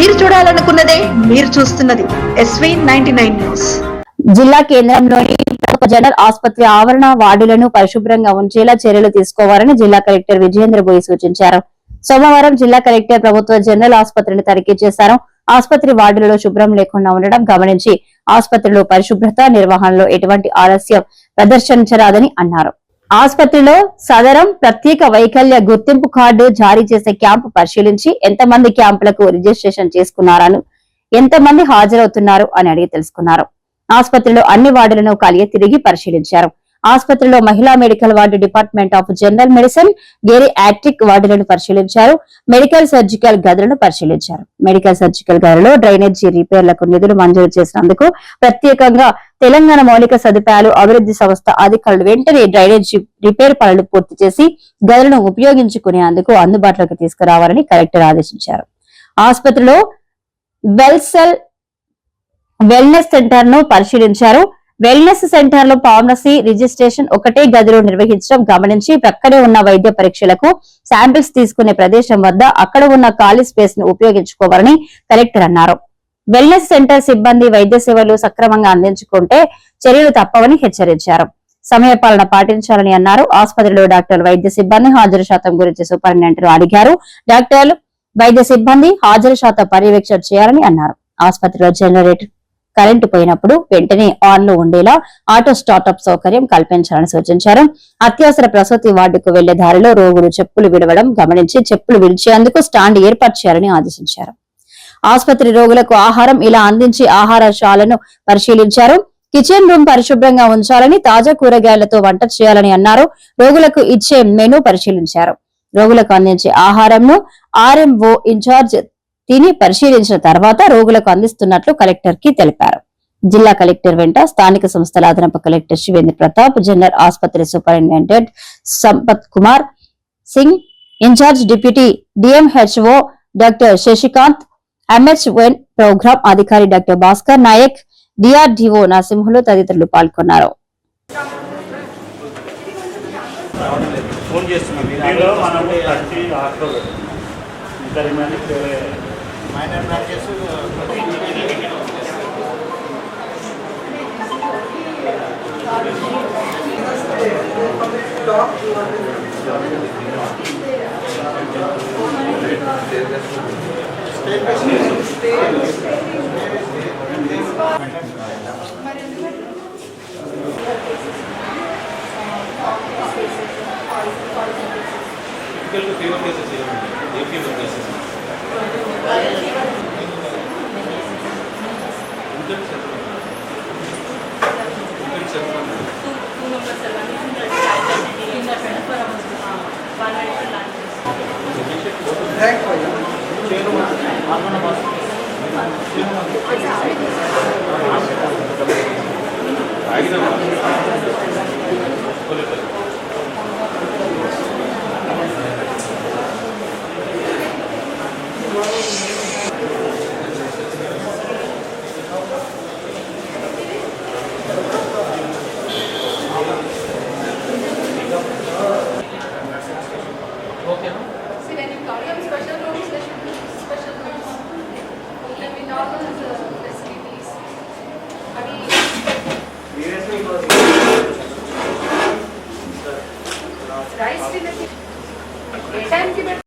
మీరు చూడాలనుకున్నదే మీరు చూస్తున్నది SV99 న్యూస్. జిల్లా కేంద్రంలోని జనరల్ ఆసుపత్రి ఆవరణ వార్డులను పరిశుభ్రంగా ఉంచేలా చర్యలు తీసుకోవాలని జిల్లా కలెక్టర్ విజయేంద్ర బోయి సూచించారు. సోమవారం జిల్లా కలెక్టర్ ప్రభుత్వ జనరల్ ఆసుపత్రిని తనిఖీ చేశారు. ఆసుపత్రి వార్డులలో శుభ్రం లేకుండా ఉండడం గమనించి ఆసుపత్రిలో పరిశుభ్రత నిర్వహణలో ఎటువంటి ఆలస్యం ప్రదర్శించరాదని అన్నారు. ఆసుపత్రిలో సదరం ప్రత్యేక వైకల్య గుర్తింపు కార్డు జారీ చేసే క్యాంపు పరిశీలించి ఎంతమంది క్యాంపులకు రిజిస్ట్రేషన్ చేసుకున్నారని, ఎంతమంది హాజరవుతున్నారు అని అడిగి తెలుసుకున్నారు. ఆసుపత్రిలో అన్ని వార్డులను కలిగి తిరిగి పరిశీలించారు. ఆసుపత్రిలో మహిళా medical ward, department of general medicine, geriatric వార్డులను పరిశీలించారు. మెడికల్ సర్జికల్ గదులను పరిశీలించారు. మెడికల్ సర్జికల్ గదులలో డ్రైనేజీ రిపేర్లకు నిధులు మంజూరు చేసినందుకు ప్రత్యేకంగా తెలంగాణ మౌలిక సదుపాయాలు అభివృద్ధి సంస్థ అధికారులు వెంటనే డ్రైనేజీ రిపేర్ పనులు పూర్తి చేసి గదులను ఉపయోగించుకునేందుకు అందుబాటులోకి తీసుకురావాలని కలెక్టర్ ఆదేశించారు. ఆసుపత్రిలో వెల్నెస్ సెంటర్ ను పరిశీలించారు. వెల్నెస్ సెంటర్ లో ఫార్మసీ రిజిస్ట్రేషన్ ఒకటే గదిలో నిర్వహించడం గమనించి ప్రక్కనే ఉన్న వైద్య పరీక్షలకు శాంపిల్స్ తీసుకునే ప్రదేశం వద్ద అక్కడ ఉన్న ఖాళీ స్పేస్ ను ఉపయోగించుకోవాలని కలెక్టర్ అన్నారు. వెల్నెస్ సెంటర్ సిబ్బంది వైద్య సేవలు సక్రమంగా అందించుకుంటే చర్యలు తప్పవని హెచ్చరించారు. సమయపాలన పాటించాలని అన్నారు. ఆసుపత్రిలో డాక్టర్లు, వైద్య సిబ్బంది హాజరు శాతం గురించి సూపరింటెండెంట్ అడిగారు. డాక్టర్లు, వైద్య సిబ్బంది హాజరు శాతం పర్యవేక్షణ చేయాలని అన్నారు. ఆసుపత్రిలో జనరేటర్ కరెంటు పోయినప్పుడు వెంటనే ఆన్ లో ఉండేలా ఆటో స్టార్టప్ సౌకర్యం కల్పించాలని సూచించారు. అత్యవసర ప్రసూతి వార్డుకు వెళ్లే దారిలో రోగులు చెప్పులు విడవడం గమనించి చెప్పులు విడిచేందుకు స్టాండ్ ఏర్పాటు చేయాలని ఆదేశించారు. ఆసుపత్రి రోగులకు ఆహారం ఇలా అందించి ఆహారశాలను పరిశీలించారు. కిచెన్ రూమ్ పరిశుభ్రంగా ఉంచాలని, తాజా కూరగాయలతో వంట చేయాలని అన్నారు. రోగులకు ఇచ్చే మెనూ పరిశీలించారు. రోగులకు అందించే ఆహారంను RMO ఇన్ఛార్జ్ తిని పరిశీలించిన తర్వాత రోగులకు అందిస్తున్నట్లు కలెక్టర్ కి తెలిపారు. జిల్లా కలెక్టర్ వెంట స్థానిక సంస్థల అదనపు కలెక్టర్ శివేంద్ర ప్రతాప్, జనరల్ ఆసుపత్రి superintendent Sampath Kumar Singh, incharge deputy DMHO doctor Shashikanth, MHN programme అధికారి డాక్టర్ భాస్కర్ నాయక్, DRDO నరసింహులు తదితరులు పాల్గొన్నారు. మైనర్ బ్రాంచెస్ రైస్ ఏ టైంకి